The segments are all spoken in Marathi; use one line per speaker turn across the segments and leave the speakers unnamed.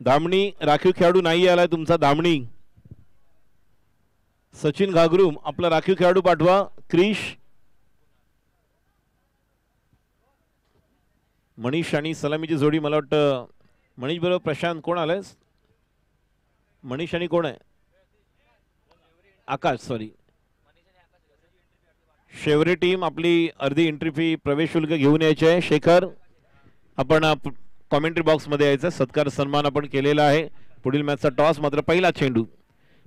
धामणी राखीव खेळाडू नाही आलाय तुमचा धामणी. सचिन घागरूम आपला राखीव खेळाडू पाठवा. क्रिश, मनीष आणि सलामीची जोडी. मला वाटतं मनीष बरोबर प्रशांत. कोण आलाय? मनीष आणि कोण आहे? आकाश. सॉरी, शेवरे टीम आपली अर्धी एंट्री फी प्रवेश शुल्क घेऊन यायचे आहे. शेखर आपण कॉमेंट्री बॉक्स मध्ये यायचं. सत्कार सन्मान आपण केलेला आहे. पुढील मॅचचा टॉस मात्र पहिला चेंडू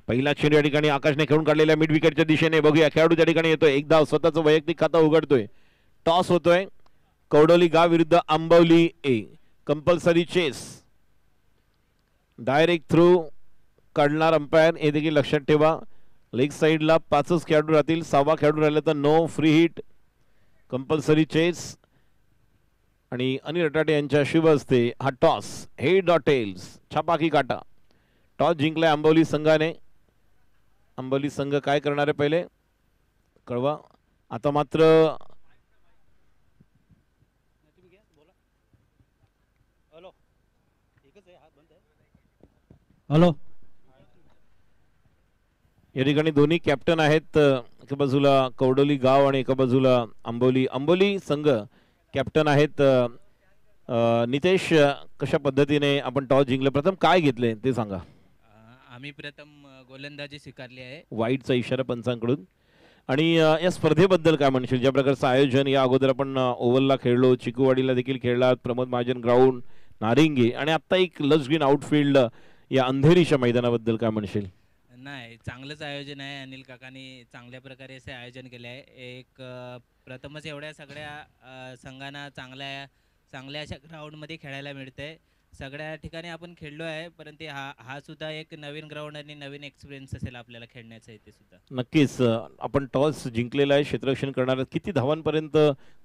या ठिकाणी आकाशने खेळून काढलेल्या मिड विकेटच्या दिशेने. बघूया खेळाडू त्या ठिकाणी येतोय. एक धाव स्वतःचं वैयक्तिक खाता उघडतोय. टॉस होतोय. कवडोली गाव विरुद्ध Ambavali A. Compulsory chase. Direct throw काढणार अंपायर हे देखील लक्षात ठेवा. लेग साइडला 5च खेळाडू राहतील. 6वा खेळाडू राहिला तर no free hit. Compulsory chase. आणि अनिल रटाटे यांच्या शुभ हस्ते हा टॉस. हेड ऑर टेल्स, छापा की काटा. टॉस जिंकलाय आंबवली संघाने. आंबवली संघ काय करणार आहे पहिले कळवा. आता मात्र
हॅलो,
या ठिकाणी दोन्ही कॅप्टन आहेत. एका बाजूला कवडोली गाव आणि एका बाजूला आंबोली संघ कॅप्टन आहेत. नितेश, कशा पद्धतीने आपण टॉस जिंकले? प्रथम काय घेतले ते सांगा.
आम्ही प्रथम गोलंदाजी स्वीकारली आहे.
वाईटचा इशारा पंचांकडून. आणि या स्पर्धेबद्दल काय म्हणशील? ज्या प्रकारचं आयोजन, या अगोदर आपण ओव्हलला खेळलो, चिकूवाडीला देखील खेळलात, प्रमोद महाजन ग्राउंड, नारिंगी, आणि आता एक लस ग्रीन आउटफील्ड या अंधेरीच्या मैदानाबद्दल काय म्हणशील?
नाही, चांगलंच आयोजन आहे. अनिल काकांनी चांगल्या प्रकारे असे आयोजन केले आहे. एक प्रथमच एवढ्या सगळ्या संघांना चांगल्या अशा ग्राउंडमध्ये खेळायला मिळते. सगळ्या ठिकाणी आपण खेळलो आहे, परंतु हा सुद्धा एक नवीन ग्राउंड आणि नवीन एक्सपिरियन्स असेल आपल्याला खेळण्याचा इथे सुद्धा.
नक्कीच. आपण टॉस जिंकलेला आहे, क्षेत्ररक्षण करणार. किती धावांपर्यंत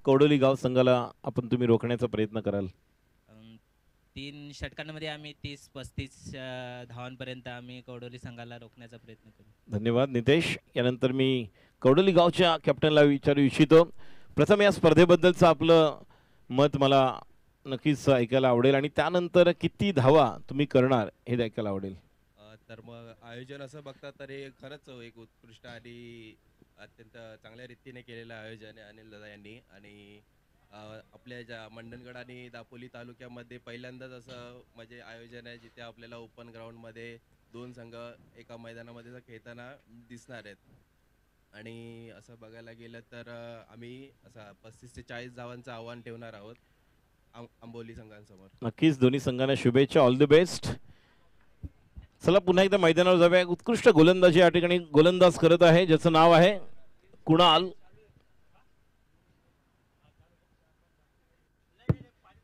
कवडोली गाव संघाला तुम्ही रोखण्याचा प्रयत्न कराल?
3 षटकांमध्ये आम्ही 30-35 धावांपर्यंत आम्ही कवडोली संघाला रोखण्याचा प्रयत्न करू.
धन्यवाद नितेश. यानंतर मी कवडोली गावच्या कॅप्टनला विचारू इच्छितो. प्रथम या स्पर्धेबद्दलचं आपलं मत मला नक्कीच ऐकायला आवडेल, आणि त्यानंतर किती धावा तुम्ही करणार हे ऐकायला आवडेल.
तर मग आयोजन असं बघता तर हे खरंच एक उत्कृष्ट आणि अत्यंत चांगल्या रीतीने केलेलं आयोजन आहे अनिल दादा यांनी. आणि आपल्या ज्या मंडणगड आणि दापोली तालुक्यामध्ये पहिल्यांदाच असं म्हणजे आयोजन आहे जिथे आपल्याला ओपन ग्राउंडमध्ये 2 संघ एका मैदानामध्ये खेळताना दिसणार आहेत. आणि असं बघायला गेलं तर आम्ही असा 35 ते 40 धावांचं आव्हान ठेवणार आहोत आंबोली संघांसमोर.
नक्कीच दोन्ही संघांना शुभेच्छा. All the best. चला पुन्हा एकदा मैदानावर जाऊया. उत्कृष्ट गोलंदाजी या ठिकाणी गोलंदाज करत आहे, ज्याचं नाव आहे कुणाल.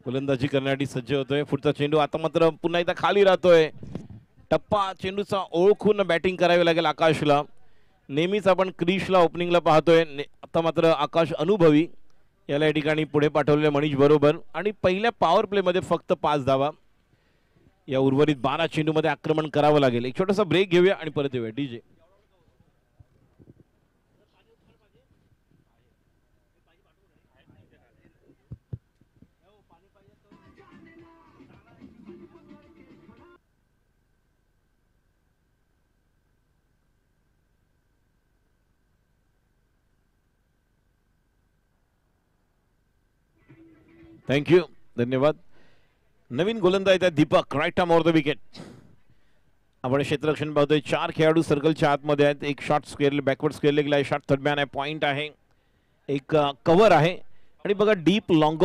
गोलंदाजी करण्यासाठी सज्ज होतोय. पुढचा चेंडू आता मात्र पुन्हा एकदा खाली राहतोय. टप्पा चेंडूचा ओळखून बॅटिंग करावी लागेल आकाशला. नेहमीच आपण क्रिशला ओपनिंगला पाहतोय. आता मात्र आकाश अनुभवी याला या ठिकाणी पुढे पाठवलेले मनीष बरोबर. आणि पहिल्या पॉवर प्ले मध्ये फक्त 5 धावा. या उर्वरित 12 चेंडूमध्ये आक्रमण करावं लागेल. एक छोटासा ब्रेक घेऊया आणि परत येऊया. डीजे थँक्यू, धन्यवाद. नवीन गोलंदाज आहे Deepak. Right arm over the wicket. आपण क्षेत्ररक्षण पाहतोय. 4 खेळाडू सर्कलच्या आतमध्ये आहेत. एक शॉट स्क्वेअर बॅकवर्ड स्क्वेअर लेगला आहे. शॉट थर्ड मॅन आहे. पॉइंट आहे. एक कव्हर आहे. आणि बघा डीप लॉंग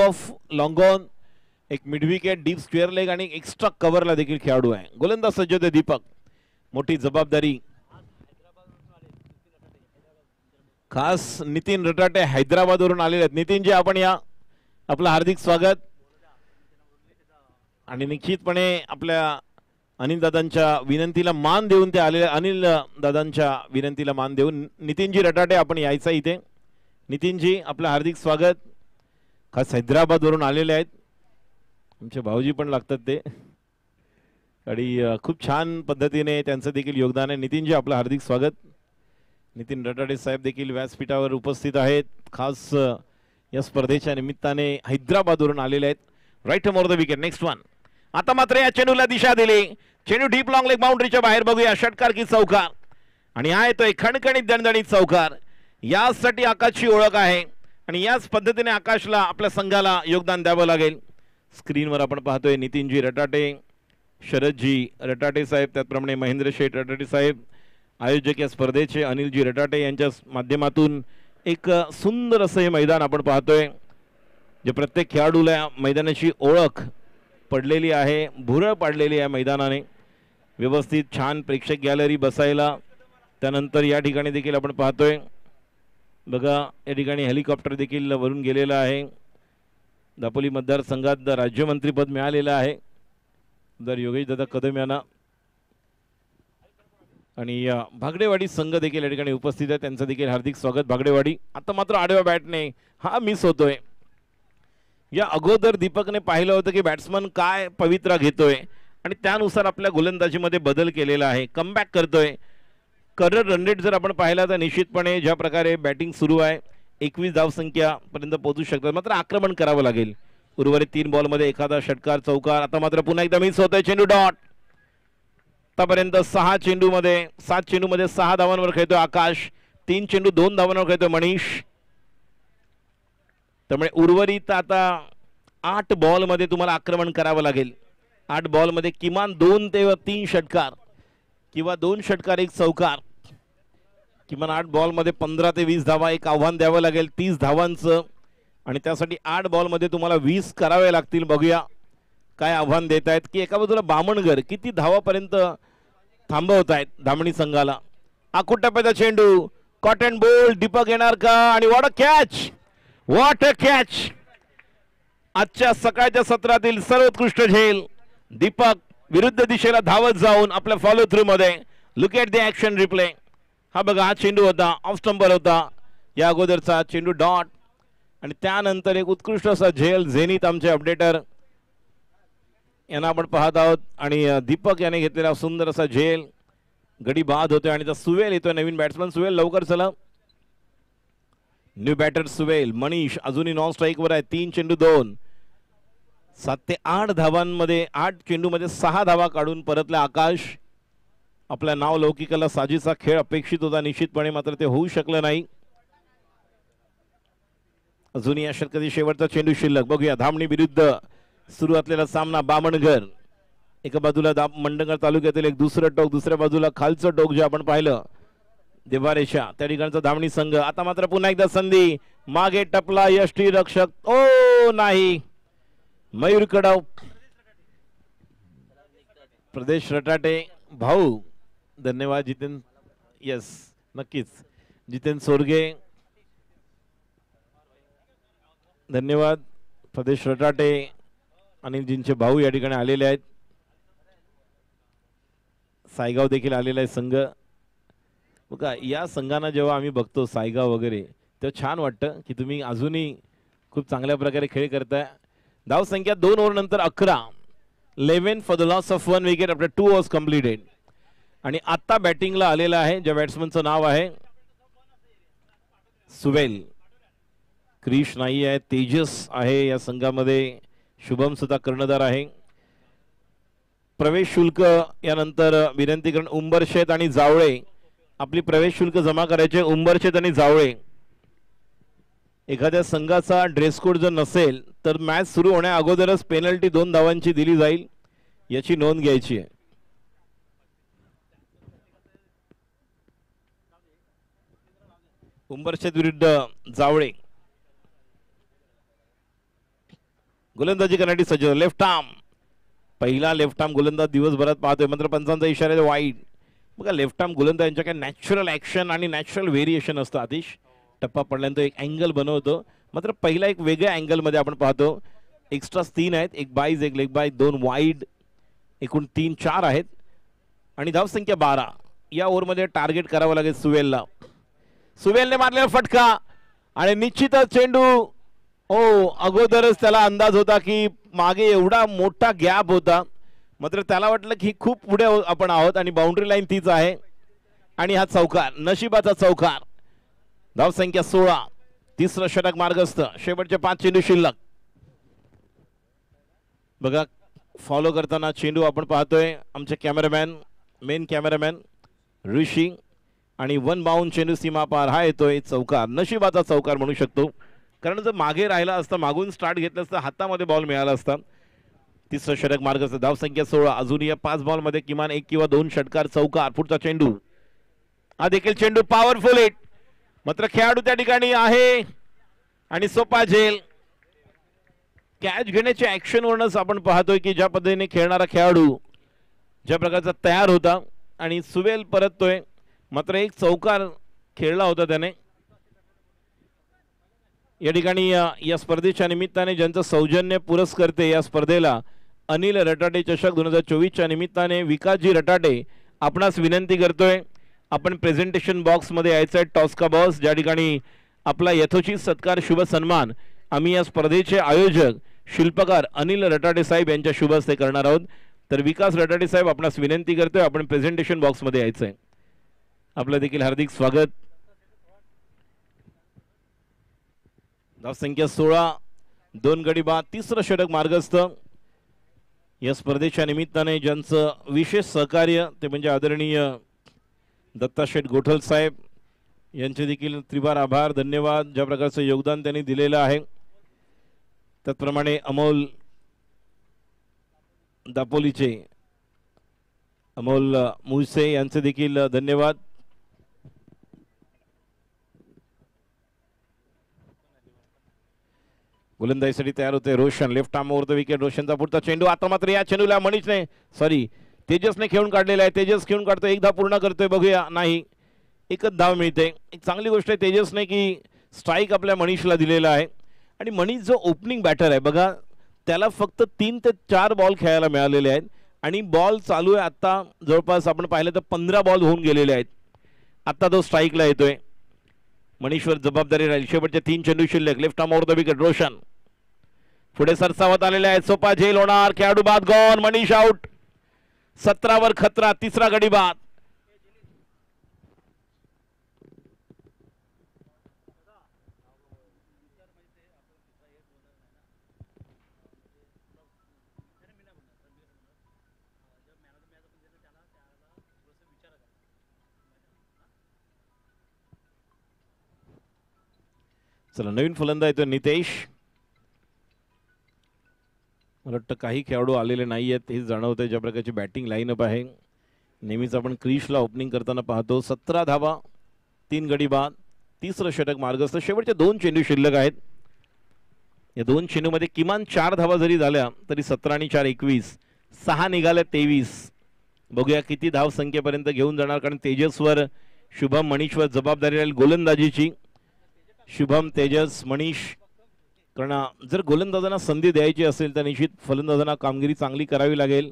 ऑन एक mid wicket, deep square leg आणि एक्स्ट्रा कव्हरला देखील खेळाडू आहे. गोलंदाज सज्ज होते दीपक. मोठी जबाबदारी. खास नितीन रटाटे हैदराबादवरून आलेले आहेत. नितीनजी आपण या, आपलं हार्दिक स्वागत. आणि निश्चितपणे आपल्या अनिल दादांच्या विनंतीला मान देऊन ते आलेले. अनिल दादांच्या विनंतीला मान देऊन नितीनजी रटाटे आपण यायचा इथे. नितीनजी आपलं हार्दिक स्वागत. खास हैदराबादवरून आलेले आहेत. आमचे भाऊजी पण लागतात ते, आणि खूप छान पद्धतीने त्यांचं देखील योगदान आहे. नितीनजी आपलं हार्दिक स्वागत. नितीन रटाटे साहेब देखील व्यासपीठावर उपस्थित आहेत. खास या स्पर्धेच्या निमित्ताने हैदराबादवरून आलेले आहेत. Right arm over the wicket. Next one. आता मात्र या चेंडूला दिशा दिली, चेंडू डीप लॉंग लेग बाउंड्रीच्या बाहेर. बघूया षटकार की चौकार, आणि हा येतोय खणखणीत दणदणीत चौकार. यासाठी आकाशची ओळख आहे आणि याच पद्धतीने आकाशला आपल्या संघाला योगदान द्यावं लागेल. स्क्रीनवर आपण पाहतोय नितीनजी रटाटे, शरदजी रटाटे साहेब, त्याचप्रमाणे महेंद्र शेठ रटाटे साहेब, आयोजक या स्पर्धेचे अनिलजी रटाटे यांच्या माध्यमातून एक सुंदर असं हे मैदान आपण पाहतोय, जे प्रत्येक खेळाडूला मैदानाची ओळख पडलेली आहे, भुरळ पाडलेली आहे मैदानाने. व्यवस्थित छान प्रेक्षक गॅलरी बसायला. त्यानंतर या ठिकाणी देखील आपण पाहतोय बघा, या ठिकाणी हेलिकॉप्टर देखील वरून गेलेलं आहे. दापोली मतदारसंघात राज्यमंत्रीपद मिळालेलं आहे दर योगेश दादा कदम यांना. आणि भागडेवाडी संघ देखील या ठिकाणी उपस्थित आहे, त्यांचं देखील हार्दिक स्वागत. भागडेवाडी आता मात्र आडव्या बॅटने हा मिस होतोय. या अगोदर दीपकने पाहिलं होतं की बॅट्समन काय पवित्रा घेतोय आणि त्यानुसार आपल्या गोलंदाजीमध्ये बदल केलेला आहे, कमबॅक करतोय. करर रन रेट जर आपण पाहिला तर निश्चितपणे ज्या प्रकारे बॅटिंग सुरू आहे 21 धावसंख्यापर्यंत पोहोचू शकतात, मात्र आक्रमण करावं लागेल. उर्वरित 3 बॉलमध्ये एखादा षटकार चौकार. आता मात्र पुन्हा एकदा मिस होतोय, चेंडू डॉट. आतापर्यंत 7 चेंडूमध्ये 6 धावांवर खेळतोय आकाश, 3 चेंडू 2 धावांवर खेळतोय मनीष. त्यामुळे उर्वरित आता 8 बॉलमध्ये तुम्हाला आक्रमण करावं लागेल. 8 बॉलमध्ये किमान 2 ते 3 षटकार किंवा 2 षटकार 1 चौकार. किमान 8 बॉलमध्ये 15 ते 20 धावा, एक आव्हान द्यावं लागेल 30 धावांचं, आणि त्यासाठी 8 बॉलमध्ये तुम्हाला 20 करावे लागतील. बघूया काय आव्हान देत आहेत, की एका बाजूला बामणगर किती धावापर्यंत थांबवत आहेत धामणी संघाला. आकुटप्प्याचा चेंडू, कॉट अँड बोल्ड, दीपक येणार का? आणि what a catch, what a catch. आजच्या सकाळच्या सत्रातील सर्वोत्कृष्ट झेल. दीपक विरुद्ध दिशेला धावत जाऊन आपल्या फॉलो थ्रू मध्ये. Look at the action replay. हा बघा, हा चेंडू होता, ऑफ स्टंपर होता या अगोदरचा चेंडू डॉट, आणि त्यानंतर एक उत्कृष्ट असा झेल. झेनित आमचे अपडेटर यांना आपण पाहत आहोत, आणि दीपक याने घेतलेला सुंदर असा झेल. गडी बाद होतोय आणि सुवेल येतोय, नवीन बॅट्समन सुवेल. लवकर चला, न्यू बॅटर सुवेल. मनीष अजूनही नॉन स्ट्राईकवर आहे, 3 चेंडू 2. 7 ते 8 धावांमध्ये 8 चेंडूमध्ये 6 धावा काढून परतला आकाश. आपल्या नाव लौकिकाला साजेसा खेळ अपेक्षित होता निश्चितपणे, मात्र ते होऊ शकलं नाही. अजूनही या षटकातील शेवटचा चेंडू शिल्लक. बघूया धामणी विरुद्ध सुरू असलेला सामना. बामणगर एका बाजूला मंडणगड तालुक्यातील एक दुसरं टोक, दुसऱ्या बाजूला खालचं टोक जे आपण पाहिलं देवारेशा, त्या ठिकाणचा धामणी संघ. आता मात्र पुन्हा एकदा संधी, मागे टपला यष्टी रक्षक, ओ नाही, मयूर कडाव. प्रदेश रटाटे भाऊ, धन्यवाद जितेन, यस नक्कीच जितेन सोरगे, धन्यवाद. प्रदेश रटाटे अनिलजींचे भाऊ या ठिकाणी आलेले आहेत. सायगाव देखील आलेला आहे संघ. बघा, या संघांना जेव्हा आम्ही बघतो सायगाव वगैरे, तेव्हा छान वाटतं की तुम्ही अजूनही खूप चांगल्या प्रकारे खेळ करताय. धाव संख्या 2 ओव्हर नंतर 11, 11 for the loss of 1 wicket after 2 overs completed. आणि आता बॅटिंगला आलेला आहे ज्या बॅट्समनचं नाव आहे सुवेल. क्रिश नाही आहे, तेजस आहे या संघामध्ये, शुभम सुद्धा कर्णधार आहे. प्रवेश शुल्क यानंतर विनंतीकरण उंबरशेत आणि जावळे. आपली प्रवेश शुल्क जमा करायचे उंबरशेत आणि जावळे. एखाद्या संघाचा ड्रेस कोड जर नसेल तर मॅच सुरू होण्या अगोदरच पेनल्टी 2 धावांची दिली जाईल, याची नोंद घ्यायची आहे. उंबरशेत विरुद्ध जावळे. गोलंदाजी करण्यासाठी सज्ज. लेफ्ट आर्म, पहिला लेफ्ट आर्म गोलंदाज दिवसभरात पाहतोय, मात्र पंचांचा इशारा आहे वाईड. बघा, लेफ्ट आर्म गोलंदाज यांच्या काय नॅचरल ॲक्शन आणि नॅचरल व्हेरिएशन असतं. आतिश टप्पा पडल्यानंतर एक अँगल बनवतो, मात्र पहिला एक वेगळ्या अँगलमध्ये आपण पाहतो. एक्स्ट्रास 3 आहेत, एक बाईज, एक लेग बाईज, 2 वाईड, एकूण 3-4 आहेत. आणि धावसंख्या 12. या ओव्हरमध्ये टार्गेट करावं लागेल सुवेलला. सुवेलने मारलेला फटका आणि निश्चितच चेंडू, हो अगोदरच त्याला अंदाज होता की मागे एवढा मोठा गॅप होता, मात्र त्याला वाटलं की खूप पुढे आपण आहोत आणि बाउंड्री लाईन तीच आहे. आणि हा चौकार, नशिबाचा चौकार. धावसंख्या 16, तिसरं षटक मार्गस्थ. शेवटचे 5 चेंडू शिल्लक. बघा फॉलो करताना चेंडू आपण पाहतोय आमचे कॅमेरामॅन मेन कॅमेरामॅन ऋषी आणि वन बाउंड चेंडू सीमा पार हा येतोय चौकार नशिबाचा चौकार म्हणू शकतो कारण जर मागे राहिला असता मागून स्टार्ट घेतलं असतं हातामध्ये बॉल मिळाला असता तिसरं षटक मार्गाचं धावसंख्या 16 अजून या 5 बॉलमध्ये किमान 1 किंवा 2 षटकार चौकार पुढचा चेंडू हा देखील चेंडू पॉवरफुल हिट मात्र खेळाडू त्या ठिकाणी आहे आणि सोपा झेल कॅच घेण्याच्या ऍक्शन वरूनच आपण पाहतोय की ज्या पद्धतीने खेळणारा खेळाडू ज्या प्रकारचा तयार होता आणि सुवेल परततोय मात्र एक चौकार खेळला होता त्याने या ठिकाणी या स्पर्धेच्या निमित्ताने ज्यांचं सौजन्य पुरस्कर्ते या स्पर्धेला अनिल रटाटे चषक 2024च्या निमित्ताने विकासजी रटाटे आपणास विनंती करतोय आपण प्रेझेंटेशन बॉक्समध्ये यायचं आहे टॉस का बॉस ज्या ठिकाणी आपला यथोचित सत्कार शुभ सन्मान आम्ही या स्पर्धेचे आयोजक शिल्पकार अनिल रटाटे साहेब यांच्या शुभ हस्ते करणार आहोत तर विकास रटाटे साहेब आपणास विनंती करतोय आपण प्रेझेंटेशन बॉक्समध्ये यायचं आहे आपलं देखील हार्दिक स्वागत धावसंख्या 16 2 गडी बाद तिसरं षटक मार्गस्थ या स्पर्धेच्या निमित्ताने ज्यांचं विशेष सहकार्य ते म्हणजे आदरणीय दत्ताशेठ गोठल साहेब यांचे देखील त्रिवार आभार धन्यवाद ज्या प्रकारचं योगदान त्यांनी दिलेलं आहे त्याचप्रमाणे अमोल दापोलीचे अमोल मुळसे यांचे देखील धन्यवाद गोलंदाजीसाठी तयार होते Roshan left arm over the wicket रोशनचा पुढचा चेंडू आता मात्र या चेंडूला मनीषने सॉरी तेजसने खेळून काढलेला आहे तेजस खेळून काढतोय एक धाव पूर्ण करतोय बघूया नाही एकच धाव मिळते एक चांगली गोष्ट आहे तेजसने की स्ट्राईक आपल्या मनीषला दिलेला आहे आणि मनीष जो ओपनिंग बॅटर आहे बघा त्याला फक्त 3 ते 4 बॉल खेळायला मिळालेले आहेत आणि बॉल चालू आहे आता जवळपास आपण पाहिलं तर 15 बॉल होऊन गेलेले आहेत आता तो स्ट्राईकला येतोय मनीषवर जबाबदारी राहील शेवटचे 3 चेंडू शिल्लक left arm over the wicket Roshan पुढे सरसावत आलेले आहेत सोपा झेल होणार खेळाडू बाद गॉन मनीष आउट 17 वर खतरा तिसरा गडी बाद चला नवीन फलंदाज येतो नितेश मला वाटतं काही खेळाडू आलेले नाही आहेत हे जाणवतंय ज्या प्रकारची बॅटिंग लाईनअप आहे नेहमीच आपण क्रीजला ओपनिंग करताना पाहतो 17 धावा 3 गडी बाद तिसरं षटक मार्गस्थ शेवटचे 2 चेंडू शिल्लक आहेत या 2 चेंडूमध्ये किमान 4 धावा जरी झाल्या तरी 17 आणि 4 21 6 निघाल्या 23 बघूया किती धाव संख्येपर्यंत घेऊन जाणार कारण तेजसवर शुभम मनीषवर जबाबदारी राहील गोलंदाजीची शुभम तेजस मनीष कारण जर गोलंदाजांना संधी द्यायची असेल तर निश्चित फलंदाजांना कामगिरी चांगली करावी लागेल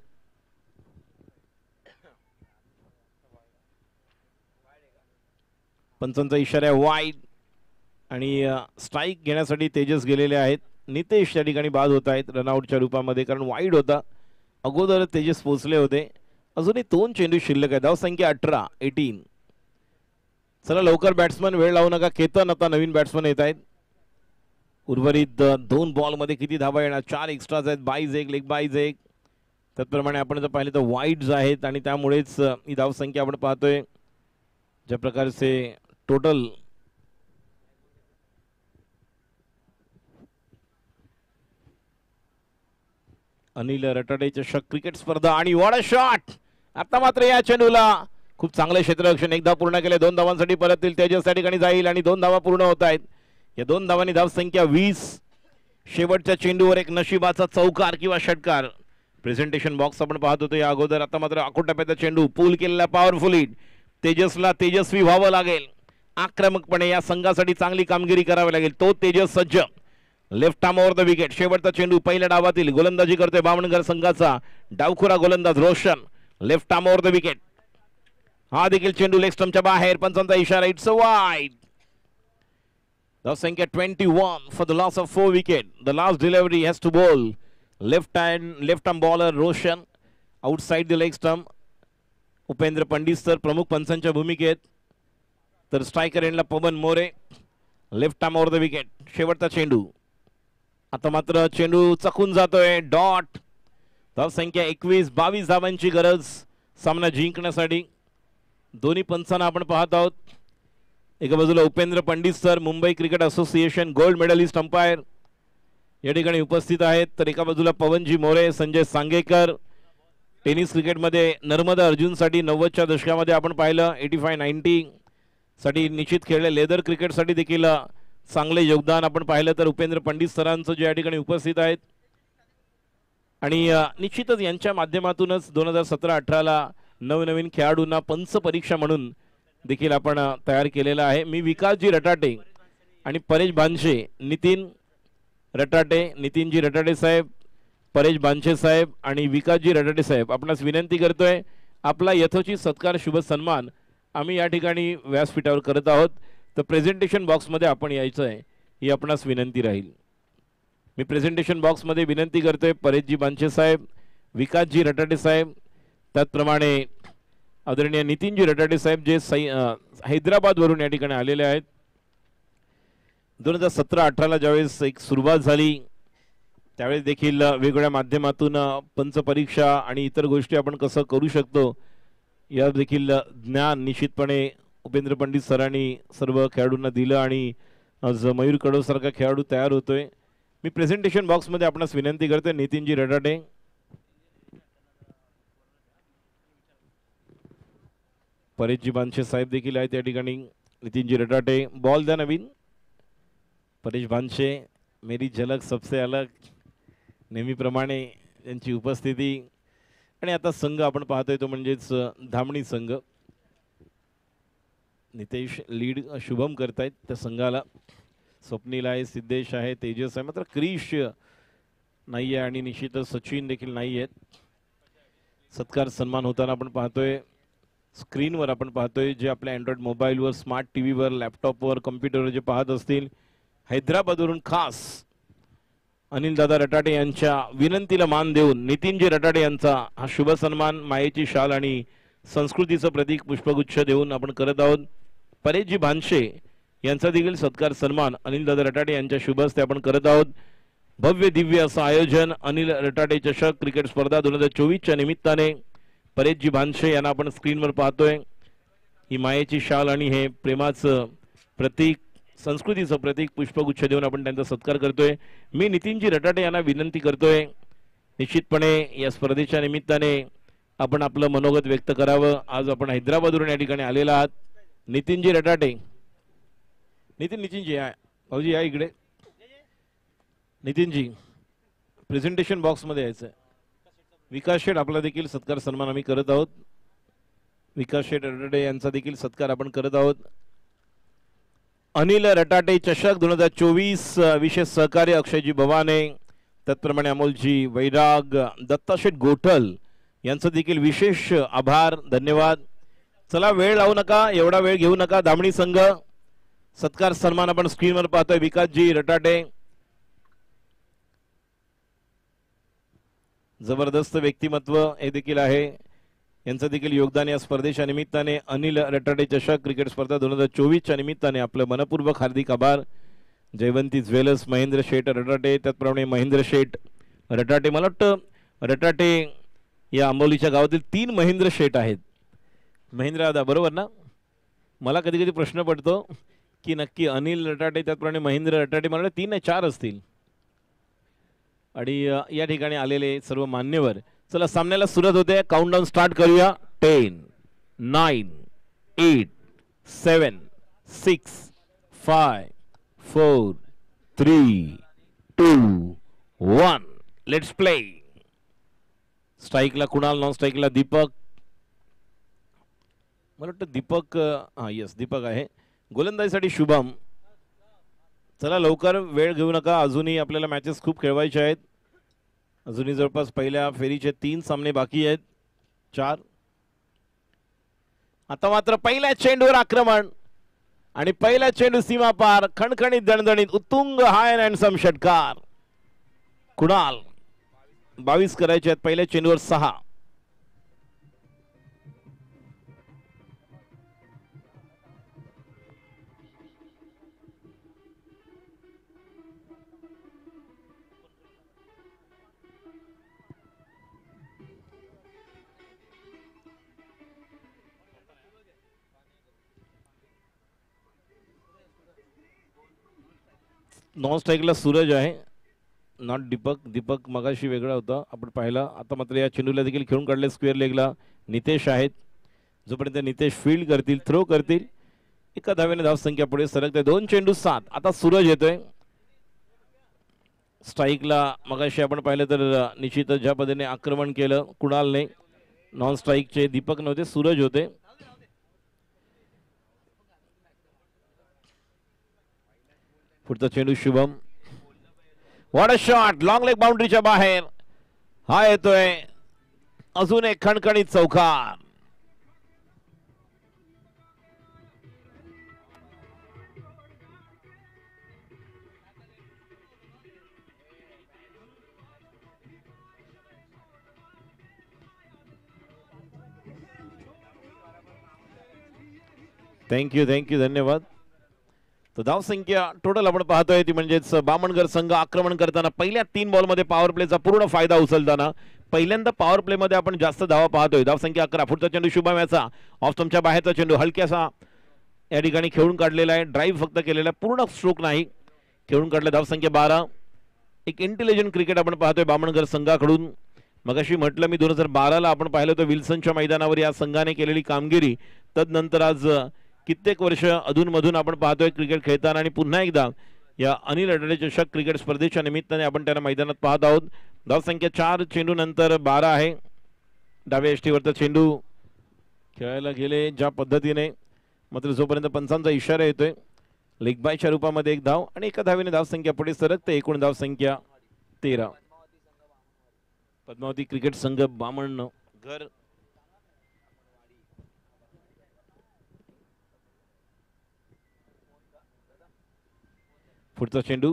पंचांचा इशारा वाईड आणि स्ट्राईक घेण्यासाठी तेजस गेलेले आहेत नितेश त्या ठिकाणी बाद होत आहेत रनआउटच्या रूपामध्ये कारण वाईड होता अगोदर तेजस पोहोचले होते अजूनही 2 चेंडू शिल्लक आहे धावसंख्या 18 चला लवकर बॅट्समन वेळ लावू नका केतन आता नवीन बॅट्समन येत आहेत उर्वरित 2 बॉलमध्ये किती धावा येणार 4 एक्स्ट्राज आहेत 22 लेग 22 त्याचप्रमाणे आपण जर पाहिलं तर वाईड्स आहेत आणि त्यामुळेच ही धावसंख्या आपण पाहतोय ज्या प्रकारचे टोटल अनिल रटाटे चषक क्रिकेट स्पर्धा आणि व्हॉट अ शॉट आता मात्र या चेंडूला खूप चांगले क्षेत्ररक्षण एक धाव पूर्ण केले 2 धावांसाठी परततील तेजस त्या ठिकाणी जाईल आणि 2 धावा पूर्ण होत आहेत या 2 धावांनी धावसंख्या 20 शेवटच्या चेंडूवर एक नशिबाचा चौकार किंवा षटकार प्रेझेंटेशन बॉक्स आपण पाहत होतो या अगोदर आता मात्र आखूड टप्प्याचा चेंडू पूल केलेला पॉवरफुल हिट तेजसला तेजस्वी व्हावं लागेल आक्रमकपणे या संघासाठी चांगली कामगिरी करावी लागेल तो तेजस सज्ज left arm over the wicket शेवटचा चेंडू पहिल्या डावातील गोलंदाजी करतोय बामणगर संघाचा डावखुरा गोलंदाज Roshan left arm over the wicket हा देखील चेंडू लेग स्टंपच्या बाहेर पंचांचा इशारा इट्स अ वाईड धावसंख्या 21 for the loss of 4 wicket the last delivery has two ball left arm bowler Roshan outside the leg stump Upendra Pandit sir प्रमुख पंचांच्या भूमिकेत तर स्ट्रायकर एंडला Pawan More left arm over the wicket शेवटचा चेंडू आता मात्र चेंडू चकून जातोय डॉट धावसंख्या 21-22 धावांची गरज सामना जिंकण्यासाठी. दोन्ही पंचांना आपण पाहत आहोत. एका बाजूला Upendra Pandit sir, Mumbai cricket association gold medallist umpire या ठिकाणी उपस्थित आहेत. तर एका बाजूला पवनजी मोरे, संजय सांगेकर, टेनिस क्रिकेटमध्ये नर्मदा अर्जुनसाठी 90च्या दशकामध्ये आपण पाहिलं 85-90 साठी निश्चित खेळले. लेदर क्रिकेटसाठी देखील चांगले योगदान आपण पाहिलं तर उपेंद्र पंडित सरांचं जे या ठिकाणी उपस्थित आहेत. आणि निश्चितच यांच्या माध्यमातूनच 2017-18ला नवनवीन खेळाडूंना पंच परीक्षा म्हणून देखील आपण तयार केलेला आहे. मी विकासजी रटाटे आणि परेश बांशे, नितीन रटाटे, नितीनजी रटाटे साहेब, परेश बांशे साहेब आणि विकासजी रटाटे साहेब आपणास विनंती करतोय, आपला यथोचित सत्कार शुभ सन्मान आम्ही या ठिकाणी व्यासपीठावर करत आहोत. तर प्रेझेंटेशन बॉक्समध्ये आपण यायचं आहे ही आपणास विनंती राहील. मी प्रेझेंटेशन बॉक्समध्ये विनंती करतोय परेशजी बांशे साहेब, विकासजी रटाटे साहेब, त्याचप्रमाणे आदरणीय नितीनजी रटाटे साहेब जे हैदराबादवरून या ठिकाणी आलेले आहेत. 2017-18ला ज्यावेळेस एक सुरुवात झाली त्यावेळेस देखील वेगवेगळ्या माध्यमातून पंच परीक्षा आणि इतर गोष्टी आपण कसं करू शकतो या देखील ज्ञान निश्चितपणे उपेंद्र पंडित सरांनी सर्व खेळाडूंना दिलं आणि आज मयूर कडव सारखा खेळाडू तयार होतोय. मी प्रेझेंटेशन बॉक्समध्ये आपणास विनंती करतोय नितीनजी रटाटे, परेशजी बांशे साहेब देखील आहेत या ठिकाणी. नितीनजी रटाटे, बॉल द्या नवीन. परेश बांशे, मेरी झलक सबसे अलग, नेहमीप्रमाणे यांची उपस्थिती. आणि आता संघ आपण पाहतोय तो म्हणजेच धामणी संघ. नितेश लीड शुभम करतायत त्या संघाला. स्वप्नील आहे, सिद्धेश आहे, तेजस आहे, मात्र क्रिश नाही आहे आणि निश्चितच सचिन देखील नाही आहेत. सत्कार सन्मान होताना आपण पाहतोय स्क्रीनवर, आपण पाहतोय जे आपल्या अँड्रॉइड मोबाईलवर, स्मार्ट टीव्हीवर, लॅपटॉपवर, कम्प्युटरवर जे पाहत असतील, हैदराबादवरून खास अनिल दादा रटाटे यांच्या विनंतीला मान देऊन नितीनजी रटाटे यांचा हा शुभ सन्मान, मायेची शाल आणि संस्कृतीचं प्रतीक पुष्पगुच्छ देऊन आपण करत आहोत. परेशजी बांशे यांचा देखील सत्कार सन्मान अनिल दादा रटाटे यांच्या शुभ हस्ते आपण करत आहोत. भव्य दिव्य असं आयोजन अनिल रटाटे चषक क्रिकेट स्पर्धा 2024च्या निमित्ताने परेशजी बांशे यांना आपण स्क्रीनवर पाहतोय. ही मायेची शाल आणि हे प्रेमाचं प्रतीक, संस्कृतीचं प्रतीक पुष्पगुच्छ देऊन आपण त्यांचा सत्कार करतोय. मी नितीनजी रटाटे यांना विनंती करतोय निश्चितपणे या स्पर्धेच्या निमित्ताने आपण आपलं मनोगत व्यक्त करावं. आज आपण हैदराबादवरून या ठिकाणी आलेला आहात. नितीनजी रटाटे, नितीनजी या, भाऊजी या इकडे. नितीनजी प्रेझेंटेशन बॉक्समध्ये यायचं आहे. विकास शेठ आपला देखील सत्कार सन्मान आम्ही करत आहोत. विकास शेठ रटाटे यांचा देखील सत्कार आपण करत आहोत. अनिल रटाटे चषक 2024 विशेष सहकार्य अक्षयजी भवाने, त्याचप्रमाणे अमोलजी वैराग, दत्ताशेठ गोठल यांचं देखील विशेष आभार, धन्यवाद. चला वेळ लावू नका, एवढा वेळ घेऊ नका. धामणी संघ सत्कार सन्मान आपण स्क्रीनवर पाहतोय. विकासजी रटाटे जबरदस्त व्यक्तिमत्व हे देखील आहे, यांचं देखील योगदान या स्पर्धेच्या निमित्ताने. अनिल रटाटे चषक क्रिकेट स्पर्धा 2024च्या निमित्ताने आपलं मनपूर्वक हार्दिक आभार. जयवंती ज्वेलर्स, महेंद्र शेठ रटाटे, त्याचप्रमाणे महेंद्र शेठ रटाटे. मला वाटतं रटाटे या आंबोलीच्या गावातील 3 महेंद्र शेठ आहेत. महेंद्र दादा बरोबर ना? मला कधी कधी प्रश्न पडतो की नक्की अनिल रटाटे त्याचप्रमाणे महेंद्र रटाटे, मला 3 नाही 4 असतील. आणि या ठिकाणी आलेले सर्व मान्यवर. चला सामन्याला सुरुवात होते. काउंटडाऊन स्टार्ट करूया. 10, 9, 8, 7, 6, 5, 4, 3, 2, 1. Let's play. स्ट्राईकला कुणाल, नॉन स्ट्राईकला दीपक. मला वाटतं दीपक, येस दीपक आहे. गोलंदाजीसाठी शुभम. चला लवकर, वेळ घेऊ नका. अजूनही आपल्याला मॅचेस खूप खेळवायचे आहेत. अजूनही जवळपास पहिल्या फेरीचे 3 सामने बाकी आहेत, 4. आता मात्र पहिल्या चेंडूवर आक्रमण आणि पहिला चेंडू सीमा पार, खणखणीत दणदणीत उत्तुंग हाय अँड सम षटकार. कुणाल 22 करायचे आहेत. पहिल्या चेंडूवर 6. नॉन स्ट्राईकला सूरज आहे, नॉट दीपक. दीपक मगाशी वेगळा होता आपण पाहिला. आता मात्र या चेंडूला देखील खेळून काढले स्क्वेअर लेगला नितेश आहेत. जोपर्यंत नितेश फील्ड करतील, थ्रो करतील, एका धावेने धावसंख्या पुढे सरकते. 2 चेंडू 7. आता सूरज येतोय स्ट्राईकला. मगाशी आपण पाहिलं तर निश्चितच ज्या पद्धतीने आक्रमण केलं कुणालने, नॉन स्ट्राईकचे दीपक नव्हते, सूरज होते. पुढचा चेंडू Shubham. What a shot, long leg बाउंड्रीच्या बाहेर. हा येतोय अजून एक खणखणीत चौकार. थँक्यू धन्यवाद. तर धावसंख्या टोटल आपण पाहतोय ती म्हणजेच बामणगर संघ आक्रमण करताना पहिल्या 3 बॉलमध्ये पॉवर प्लेचा पूर्ण फायदा उचलताना पहिल्यांदा पॉवर प्ले मध्ये आपण जास्त धावा पाहतोय. धावसंख्या 11. पुढचा चेंडू शुभम याचा ऑफ स्टंपच्या बाहेरचा चेंडू हलक्यासा या ठिकाणी खेळून काढलेला आहे. ड्राईव्ह फक्त केलेला, पूर्ण स्ट्रोक नाही, खेळून काढले. धावसंख्या 12. एक इंटेलिजंट क्रिकेट आपण पाहतोय बामणगर संघाकडून. मगाशी म्हटलं मी 2012ला आपण पाहिलं होतं विल्सनच्या मैदानावर या संघाने केलेली कामगिरी. तदनंतर आज कित्येक वर्ष अधूनमधून आपण पाहतोय क्रिकेट खेळताना आणि पुन्हा एकदा या अनिल अडाडे चषक क्रिकेट स्पर्धेच्या निमित्ताने आपण त्यांना मैदानात पाहत आहोत. धावसंख्या 4 चेंडू नंतर 12 आहे. डाव्या यष्टीवरचा चेंडू खेळायला गेले ज्या पद्धतीने, मात्र जोपर्यंत पंचांचा इशारा येतोय लेग बायच्या रूपामध्ये 1 धाव आणि एका धावेने धावसंख्या पुढे सरकते. एकूण धावसंख्या 13. पद्मावती क्रिकेट संघ बामणघर. पुढचा चेंडू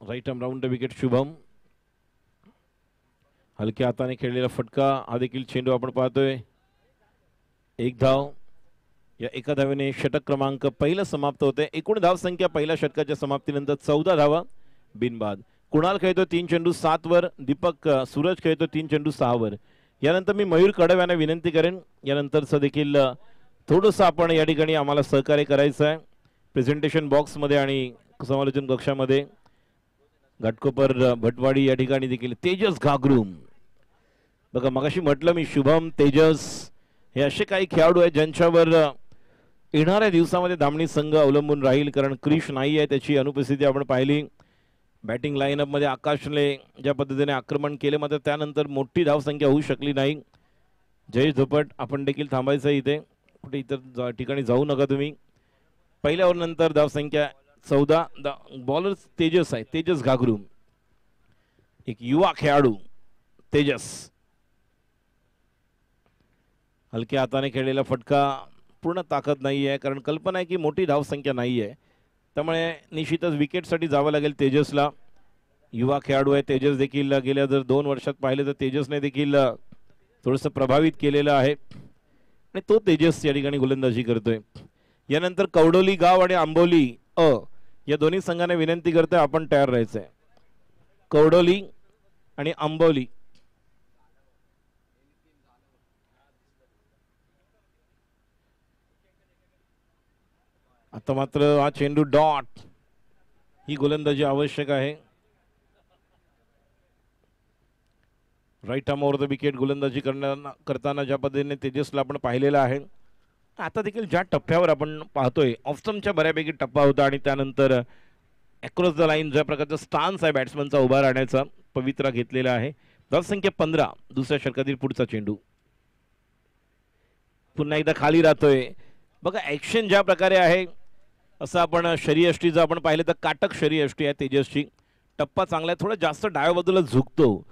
right arm round the wicket Shubham. हलक्या हाताने खेळलेला फटका, हा देखील चेंडू आपण पाहतोय. 1 धाव. या एका धावेने षटक क्रमांक पहिलं समाप्त होते. एकूण धावसंख्या पहिल्या षटकाच्या समाप्तीनंतर 14 धावा बिनबाद. कुणाल खेळतो 3 चेंडू 7 वर. दीपक सूरज खेळतो 3 चेंडू 6 वर. यानंतर मी मयूर कडव यांना विनंती करेन यानंतरचं देखील थोडंसं आपण या ठिकाणी आम्हाला सहकार्य करायचं आहे प्रेझेंटेशन बॉक्समध्ये आणि समालोचन कक्षामध्ये. घाटकोपर भटवाडी या ठिकाणी देखील तेजस घागरूम. बघा मगाशी म्हटलं मी शुभम, तेजस हे असे काही खेळाडू आहेत ज्यांच्यावर येणाऱ्या दिवसामध्ये धामणी संघ अवलंबून राहील, कारण क्रिश नाही आहे, त्याची अनुपस्थिती आपण पाहिली. बॅटिंग लाईनअप मध्ये आकाशने ज्या पद्धतीने आक्रमण केले मात्र त्यानंतर मोठी धावसंख्या होऊ शकली नाही. जयेश धोपट आपण देखील थांबायचं इथे, कुठे इतर ठिकाणी जाऊ नका तुम्ही. पहिल्या ओव्हर नंतर धावसंख्या 14. बॉलर तेजस आहे, तेजस घागरूम, एक युवा खेळाडू तेजस. हलक्या हाताने खेळलेला फटका, पूर्ण ताकद नाही आहे कारण कल्पना आहे की मोठी धावसंख्या नाही आहे, त्यामुळे निश्चितच विकेटसाठी जावं लागेल तेजसला. युवा खेळाडू आहे तेजस देखील. गेल्या जर 2 वर्षात पाहिले तर तेजसने देखील थोडंसं प्रभावित केलेलं आहे आणि तो तेजस या ठिकाणी गोलंदाजी करतोय. यानंतर कवडोली गाव आणि आंबोली या दोन्ही संघाने विनंती करतोय आपण तयार राहायचंय. कवडोली आणि आंबोली. आता मात्र हा चेंडू डॉट, ही गोलंदाजी आवश्यक आहे. Right arm over the wicket गोलंदाजी करताना ज्या पद्धतीने तेजसला आपण पाहिलेलं आहे. आता देखील ज्या टप्प्यावर आपण पाहतोय ऑफ स्टंपच्या बऱ्यापैकी टप्पा होता आणि त्यानंतर अक्रॉस द लाईन ज्या प्रकारचा स्टान्स आहे बॅट्समनचा उभा राहण्याचा पवित्रा घेतलेला आहे. धावसंख्या 15. दुसऱ्या षटकातील पुढचा चेंडू पुन्हा एकदा खाली राहतोय. बघा ऍक्शन ज्या प्रकारे आहे, असं आपण शरीयष्टी जर आपण पाहिलं तर काटक शरीयष्टी आहे तेजसची. टप्पा चांगला आहे, थोडं जास्त डाव्या बाजूला झुकतो.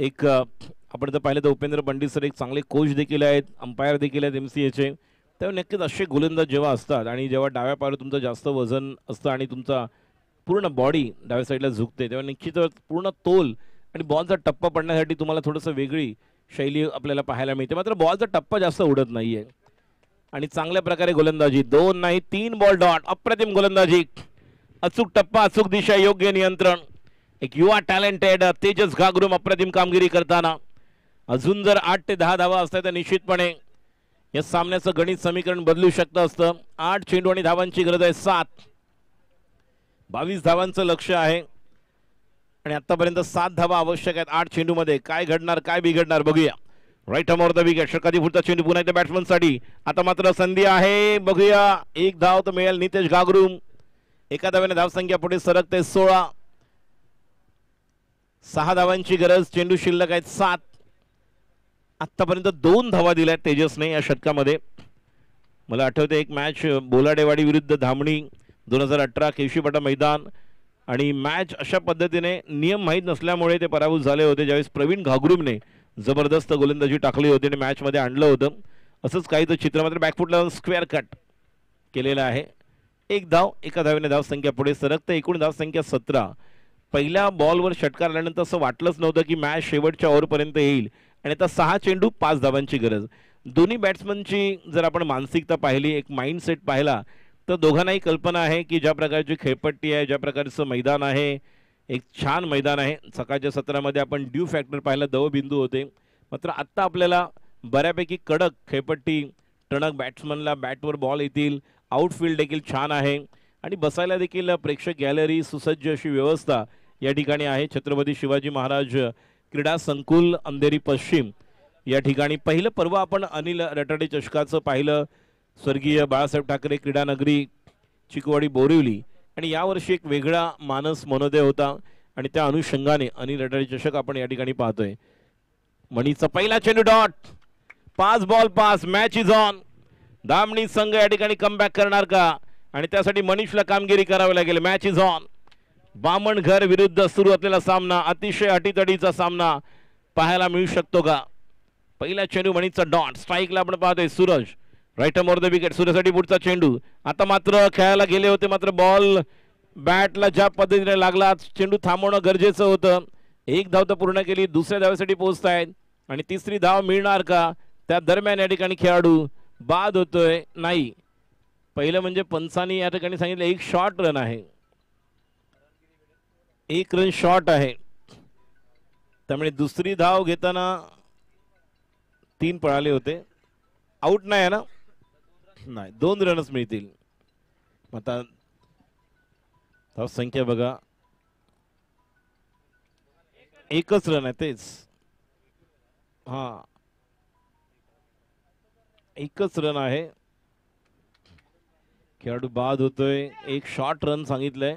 एक आपण जर पाहिलं तर उपेंद्र पंडित सर एक चांगले कोच देखील आहेत, अंपायर देखील आहेत MCAचे. तेव्हा नक्कीच असे गोलंदाज जेव्हा असतात आणि जेव्हा डाव्या पायावर तुमचं जास्त वजन असतं आणि तुमचा पूर्ण बॉडी डाव्या साईडला झुकते, तेव्हा निश्चितच पूर्ण तोल आणि बॉलचा टप्पा पडण्यासाठी तुम्हाला थोडंसं वेगळी शैली आपल्याला पाहायला मिळते. मात्र बॉलचा टप्पा जास्त उडत नाहीये आणि चांगल्या प्रकारे गोलंदाजी. 2 नाही 3 बॉल डॉट. अप्रतिम गोलंदाजी, अचूक टप्पा, अचूक दिशा, योग्य नियंत्रण. एक युवा टॅलेंटेड तेजस घागरूम अप्रतिम कामगिरी करताना. अजून जर 8 ते 10 धावा असतात तर निश्चितपणे या सामन्याचं गणित समीकरण बदलू शकतं असतं. 8 चेंडू आणि धावांची गरज आहे 7. 22 धावांचं लक्ष आहे आणि आतापर्यंत 7 धावा आवश्यक आहेत 8 चेंडूमध्ये. काय घडणार काय बिघडणार बघूया. Right arm over the wicket. षटकाधी पुढचा चेंडू पुन्हा एकदा बॅट्समन साठी. आता मात्र संधी आहे बघूया. एक धाव तर मिळेल नितेश गागरुम. एका धाव्याने धावसंख्या पुढे सरकते 16. 6 धावांची गरज. चेंडू शिल्लक आहेत 7. आतापर्यंत 2 धावा दिल्या तेजसने या षटकामध्ये. मला आठवते एक मॅच बोलाडेवाडी विरुद्ध धामणी 2018 केशवीपाटा मैदान आणि मॅच अशा पद्धतीने नियम माहीत नसल्यामुळे ते पराभूत झाले होते ज्यावेळेस प्रवीण घागरुमने जबरदस्त गोलंदाजी टाकली होती आणि मॅच मध्ये आणलं होतं. असंच काही तर चित्र मात्र बॅकफुटला स्क्वेअर कट केलेलं आहे. एक धाव. एका धावेने धावसंख्या पुढे सरकते. एकूण धावसंख्या 17. पहिल्या बॉलवर षटकार आल्यानंतर असं वाटलंच नव्हतं की मॅच शेवटच्या ओव्हरपर्यंत येईल आणि आता 6 चेंडू 5 धावांची गरज. दोन्ही बॅट्समनची जर आपण मानसिकता पाहिली एक माइंडसेट पाहिला तर दोघांनाही कल्पना आहे की ज्या प्रकारची खेळपट्टी आहे ज्या प्रकारचं मैदान आहे एक छान मैदान आहे. सकाळच्या सत्रामध्ये आपण ड्यू फॅक्टर पाहिला दवबिंदू होते. मात्र आत्ता आपल्याला बऱ्यापैकी कडक खेळपट्टी टणक बॅट्समनला बॅटवर बॉल येतील. आउटफील्ड देखील छान आहे आणि बसायला देखील प्रेक्षक गॅलरी सुसज्ज अशी व्यवस्था या ठिकाणी आहे. छत्रपती शिवाजी महाराज क्रीडा संकुल अंधेरी पश्चिम या ठिकाणी पहिलं पर्व आपण अनिल रटाडे चषकाचं पाहिलं. स्वर्गीय बाळासाहेब ठाकरे क्रीडा नगरी चिकवाडी बोरिवली आणि यावर्षी एक वेगळा मानस मनोदय होता आणि त्या अनुषंगाने अनिल रटाडे चषक आपण या ठिकाणी पाहतोय. मणीचा पहिला चेंडू dot. 5 ball 5. Match is on. Dhamani संघ या ठिकाणी कमबॅक करणार का आणि त्यासाठी मनीषला कामगिरी करावी लागेल. Match is on. बामणघर विरुद्ध सुरू असलेला सामना अतिशय अटीतडीचा सामना पाहायला मिळू शकतो का. पहिला चेंडू मणीचा डॉट. स्ट्राईकला आपण पाहतोय Suraj. Right arm over the wicket. सूर्यसाठी पुढचा चेंडू. आता मात्र खेळायला गेले होते मात्र बॉल बॅटला ज्या पद्धतीने लागला चेंडू थांबवणं गरजेचं होतं. एक धाव तर पूर्ण केली. दुसऱ्या धावेसाठी पोहोचतायत आणि तिसरी धाव मिळणार का. त्या दरम्यान या ठिकाणी खेळाडू बाद होतोय. नाही पहिलं म्हणजे पंचानी या ठिकाणी सांगितलं एक शॉर्ट रन आहे. 1 रन शॉर्ट आहे त्यामुळे दुसरी धाव घेताना 3 पळाले होते. आउट नाही आहे ना. नाही 2 रनच मिळतील. आता धाव संख्या बघा 1च रन आहे तेच. हा 1च रन आहे. खेळाडू बाद होतोय. एक शॉर्ट रन सांगितलंय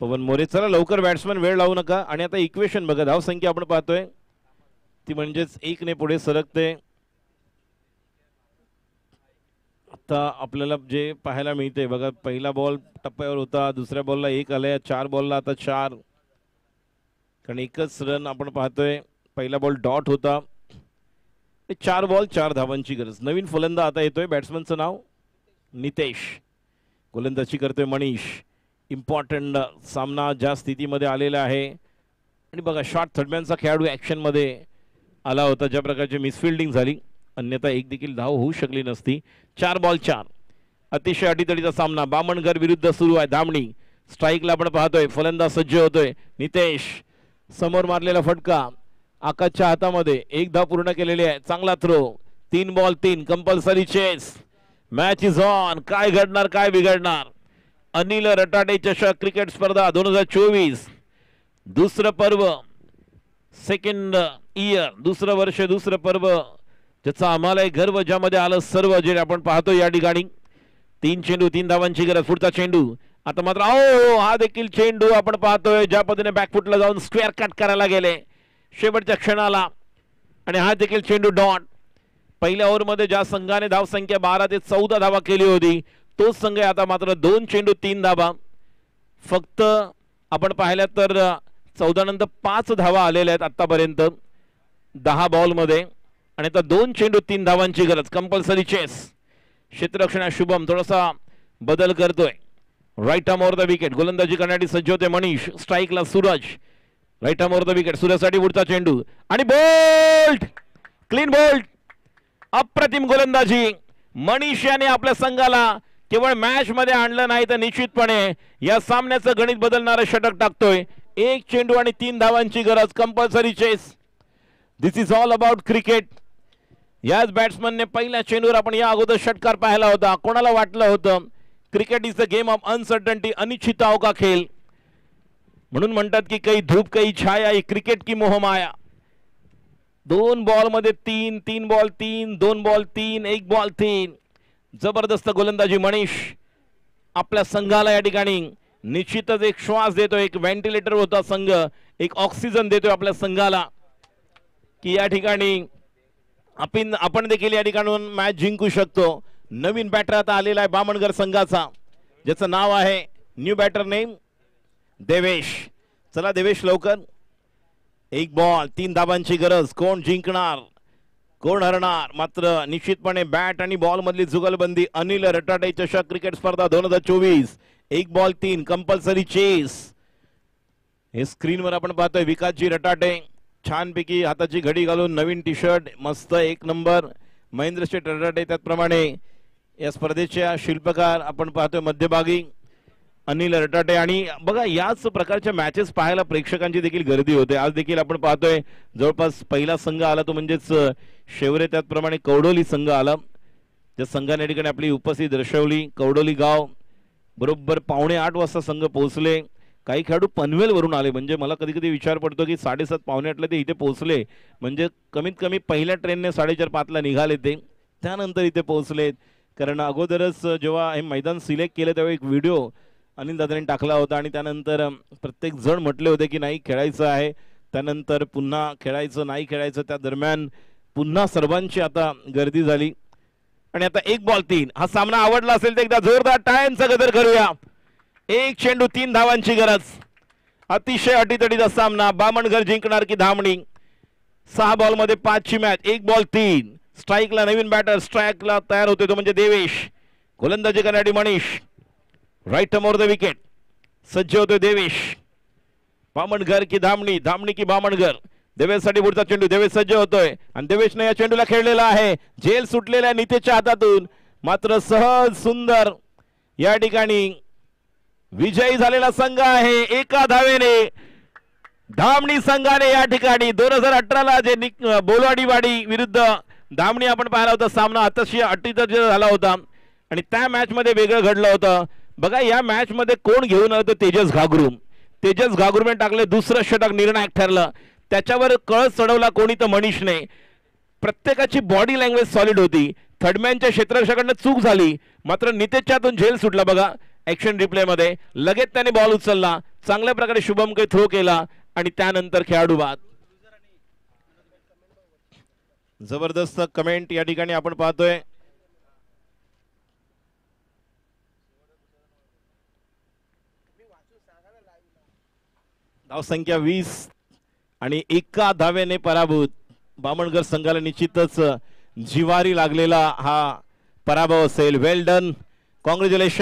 पवन मोरे. चला लवकर बॅट्समॅन वेळ लावू नका. आणि आता इक्वेशन बघा. धाव संख्या आपण पाहतोय ती म्हणजेच 1 ने पुढे सरकते. आता आपल्याला जे पाहायला मिळते बघा पहिला बॉल टप्प्यावर होता. दुसऱ्या बॉलला 1 आलाय. 4 बॉलला आता 4 कारण 1च रन आपण पाहतोय. पहिला बॉल डॉट होता. 4 बॉल 4 धावांची गरज. नवीन फलंदा आता येतोय. बॅट्समनचं नाव नितेश. गोलंदाजी करतोय मनीष. इम्पॉर्टंट सामना ज्या स्थितीमध्ये आलेला आहे आणि बघा शॉर्ट थर्डमॅनचा खेळाडू ॲक्शनमध्ये आला होता. ज्या प्रकारची मिसफिल्डिंग झाली अन्यथा एक देखील धाव होऊ शकली नसती. 4 बॉल 4. अतिशय अटीतडीचा सामना बामणघर विरुद्ध सुरू आहे. धामणी. स्ट्राईकला आपण पाहतोय फलंदाज सज्ज होतोय. नितेश समोर मारलेला फटका आकाशच्या हातामध्ये. 1 धाव पूर्ण केलेली आहे. चांगला throw. 3 ball 3. Compulsory chase. Match is on. काय घडणार काय बिघडणार. अनिल रटाडे चषक क्रिकेट स्पर्धा 2024 दुसरं पर्व. Second year. दुसरं वर्ष दुसरं पर्व ज्याचा आम्हाला गर्व ज्यामध्ये आलं सर्व जे आपण पाहतो या ठिकाणी. 3 चेंडू 3 धावांची गरज. पुढचा चेंडू. आता मात्र हा देखील चेंडू आपण पाहतोय ज्या पद्धतीने बॅकफुटला जाऊन स्क्वेअर कट करायला गेले शेवटच्या क्षणाला आणि हा देखील चेंडू डॉट. पहिल्या ओव्हरमध्ये ज्या संघाने धावसंख्या 12 ते 14 धावा केली होती तोच संघ आता मात्र 2 चेंडू 3 धावा. फक्त आपण पाहिलं तर 14 नंतर 5 धावा आलेल्या आहेत आतापर्यंत 10 बॉलमध्ये आणि आता 2 चेंडू 3 धावांची गरज. Compulsory chase. क्षेत्ररक्षण शुभम थोडासा बदल करतोय. Right arm over the wicket. गोलंदाजी करण्यासाठी सज्ज होते मनीष. स्ट्राईकला Suraj. Right arm over the wicket. सूर्यासाठी पुढचा चेंडू आणि बोल्ट. Clean bolt. अप्रतिम गोलंदाजी. मनीष याने आपल्या संघाला केवळ मॅच मध्ये आणलं नाही तर निश्चितपणे या सामन्याचं गणित बदलणारं षटक टाकतोय. 1 चेंडू आणि 3 धावांची गरज. Compulsory chess. This is all about cricket. याच बॅट्समनने पहिल्या चेंडूवर आपण या अगोदर षटकार पाहिला होता. कोणाला वाटलं होतं cricket is the game of uncertainty, अनिश्चितताओं का खेल. म्हणून म्हणतात की काही धूप काही छाया, ही क्रिकेट की मोहमाया. 2 बॉल मध्ये 3, 3 बॉल 3, 2 बॉल 3, 1 बॉल 3. जबरदस्त गोलंदाजी मनीष आपल्या संघाला या ठिकाणी निश्चितच एक श्वास देतो, एक व्हेंटिलेटर होता संघ, एक ऑक्सिजन देतोय आपल्या संघाला की या ठिकाणी आपण देखील या ठिकाणून मॅच जिंकू शकतो. नवीन बॅटर आता आलेला आहे बामणगर संघाचा, ज्याचं नाव आहे न्यू बॅटर नेम देवेश. चला देवेश लवकर. 1 बॉल 3 धाबांची गरज. कोण जिंकणार, कोण हरणार? मात्र निश्चितपणे बॅट आणि बॉल मधली जुगलबंदी. अनिल रटाटे चषक क्रिकेट स्पर्धा 2024. 1 बॉल 3 कंपल्सरी चेस. हे स्क्रीनवर आपण पाहतोय विकासजी रटाटे छानपैकी हाताची घडी घालून, नवीन टी शर्ट मस्त 1 नंबर. महेंद्र शेठ रटाटे त्याचप्रमाणे या स्पर्धेच्या शिल्पकार आपण पाहतोय मध्यभागी अनिल रटाटे. आणि बघा याच प्रकारच्या मॅचेस पाहायला प्रेक्षकांची देखील गर्दी होते. आज देखील आपण पाहतोय जवळपास पहिला संघ आला तो म्हणजेच शेवरे, त्याचप्रमाणे कवडोली संघ आला. त्या संघाने ठिकाणी आपली उपस्थिती दर्शवली. कवडोली गाव बरोबर 7:45 वाजता संघ पोहोचले. काही खेळाडू पनवेल वरून आले, म्हणजे मला कधी कधी विचार पडतो की 7:30 पावणे ते इथे पोहोचले, म्हणजे कमीत कमी पहिल्या ट्रेनने 4:45 ला निघाले ते, त्यानंतर इथे पोहोचलेत. कारण अगोदरच जेव्हा हे मैदान सिलेक्ट केलं तेव्हा एक व्हिडिओ अनिल दादांनी टाकला होता आणि त्यानंतर प्रत्येक जण म्हटले होते की नाही खेळायचं आहे, त्यानंतर पुन्हा खेळायचं नाही खेळायचं, त्या दरम्यान पुन्हा सर्वांची आता गर्दी झाली. आणि आता 1 बॉल 3. हा सामना आवडला असेल तर एकदा जोरदार टाळ्यांचा गजर करूया. 1 चेंडू 3 धावांची गरज. अतिशय अटीतटीचा सामना. बामणगर जिंकणार की धामणी? 6 बॉल मध्ये 5 ची मॅच. 1 बॉल 3. स्ट्राईकला नवीन बॅटर स्ट्राईकला तयार होते तो म्हणजे देवेश. गोलंदाजी करणारी Manish. Right more the wicket. सज्ज होतोय देवेश. बामणगर की धामणी, धामणी की बामणगर? देवेशसाठी पुढचा चेंडू. देवेश सज्ज होतोय आणि देवेशने या चेंडूला खेळलेला आहे. झेल सुटलेल्या नितेशच्या हातातून, मात्र सहज सुंदर या ठिकाणी विजयी झालेला संघ आहे 1 धावेने. धामणी संघाने या ठिकाणी 2018 जे बोलवाडीवाडी विरुद्ध धामणी आपण पाहिला होता सामना, अतिशय अटीतटीचा झाला होता आणि त्या मॅच मध्ये वेगळं घडलं होतं. बघा या मॅच मध्ये कोण घेऊन आलं? तेजस घागरू. तेजस घागरूने टाकले दुसरं षटक, निर्णायक ठरलं. त्याच्यावर कळस चढवला कोणी? तर मनीषने. प्रत्येकाची बॉडी लँग्वेज सॉलिड होती. थर्डमॅनच्या क्षेत्ररक्षकाकडनं चूक झाली, मात्र नितेशच्यातून झेल सुटला. बघा ऍक्शन रिप्ले मध्ये लगेच त्याने बॉल उचलला, चांगल्या प्रकारे शुभम काही थ्रो केला आणि त्यानंतर खेळाडू बाद. जबरदस्त कमेंट या ठिकाणी आपण पाहतोय. धावसंख्या 20 आणि 1 धावेने पराभूत. बामणगर संघाला निश्चितच जिवारी लागलेला हा पराभव असेल. वेल डन, कॉंग्रॅच्युलेशन.